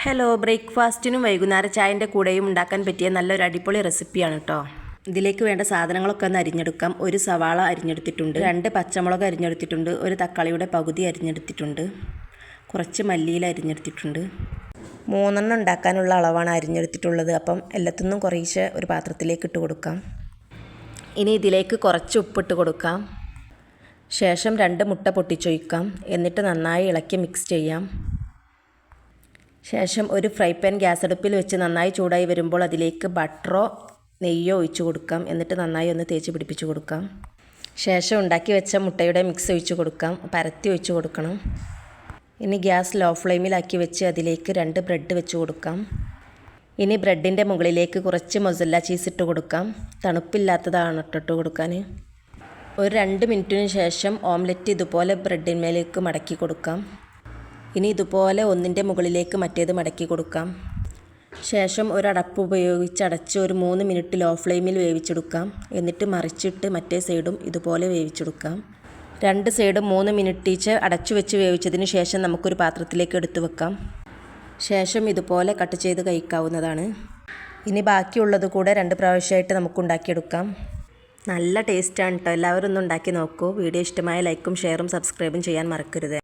Hello, ബ്രേക്ക്ഫാസ്റ്റിനും വൈകുന്നേര ചായൻ്റെ കൂടെയും ഉണ്ടാക്കാൻ പറ്റിയ നല്ലൊരു അടിപൊളി റെസിപ്പിയാണ് കേട്ടോ. ഇതിലേക്ക് വേണ്ട സാധനങ്ങളൊക്കെ ഒന്ന് അരിഞ്ഞെടുക്കാം. ഒരു സവാള അരിഞ്ഞെടുത്തിട്ടുണ്ട്, 2 പച്ചമുളക് അരിഞ്ഞെടുത്തിട്ടുണ്ട്, ഒരു തക്കാളിയുടെ പകുതി അരിഞ്ഞെടുത്തിട്ടുണ്ട്, കുറച്ച് മല്ലിയില അരിഞ്ഞെടുത്തിട്ടുണ്ട്. 3 ഉണ്ടാക്കാനുള്ള അളവാണ് അരിഞ്ഞെടുത്തിട്ടുള്ളത്. അപ്പം എല്ലാത്തിനും കുറേശ്ശെ ഒരു പാത്രത്തിലേക്ക് ഇട്ട് കൊടുക്കാം. ഇനി ഇതിലേക്ക് കുറച്ച് ഉപ്പിട്ട് കൊടുക്കാം. ശേഷം 2 മുട്ട പൊട്ടിച്ചൊഴിക്കാം. എന്നിട്ട് നന്നായി ഇളക്കി മിക്സ് ചെയ്യാം. ശേഷം ഒരു ഫ്രൈ പാൻ ഗ്യാസ് അടുപ്പിൽ വെച്ച് നന്നായി ചൂടായി വരുമ്പോൾ അതിലേക്ക് ബട്ടറോ നെയ്യോ ഒഴിച്ച് കൊടുക്കാം. എന്നിട്ട് നന്നായി ഒന്ന് തേച്ച് പിടിപ്പിച്ച് കൊടുക്കാം. ശേഷം ഉണ്ടാക്കി വെച്ച മുട്ടയുടെ മിക്സ് ഒഴിച്ച് കൊടുക്കാം. പരത്തി ഒഴിച്ച് കൊടുക്കണം. ഇനി ഗ്യാസ് ലോ ഫ്ലെയിമിലാക്കി വെച്ച് അതിലേക്ക് 2 ബ്രെഡ് വെച്ച് കൊടുക്കാം. ഇനി ബ്രെഡിൻ്റെ മുകളിലേക്ക് കുറച്ച് മൊസല്ല ചീസ് ഇട്ട് കൊടുക്കാം. തണുപ്പില്ലാത്തതാണ് ഇട്ട് കൊടുക്കാൻ. ഒരു 2 മിനിറ്റിന് ശേഷം ഓംലെറ്റ് ഇതുപോലെ ബ്രെഡിന്മേലേക്ക് മടക്കി കൊടുക്കാം. ഇനി ഇതുപോലെ ഒന്നിൻ്റെ മുകളിലേക്ക് മറ്റേത് മടക്കി കൊടുക്കാം. ശേഷം ഒരു അടപ്പ് ഉപയോഗിച്ച് അടച്ച് ഒരു 3 മിനിറ്റ് ലോ ഫ്ലെയിമിൽ വേവിച്ചെടുക്കാം. എന്നിട്ട് മറിച്ചിട്ട് മറ്റേ സൈഡും ഇതുപോലെ വേവിച്ചെടുക്കാം. 2 സൈഡും 3 മിനിറ്റ് ഈച്ച് അടച്ചു വെച്ച് വേവിച്ചതിന് ശേഷം നമുക്കൊരു പാത്രത്തിലേക്ക് എടുത്തു വെക്കാം. ശേഷം ഇതുപോലെ കട്ട് ചെയ്ത് കഴിക്കാവുന്നതാണ്. ഇനി ബാക്കിയുള്ളത് കൂടെ 2 പ്രാവശ്യമായിട്ട് നമുക്ക് ഉണ്ടാക്കിയെടുക്കാം. നല്ല ടേസ്റ്റാണ് കേട്ടോ. എല്ലാവരും ഒന്ന് ഉണ്ടാക്കി നോക്കൂ. വീഡിയോ ഇഷ്ടമായ ലൈക്കും ഷെയറും സബ്സ്ക്രൈബും ചെയ്യാൻ മറക്കരുത്.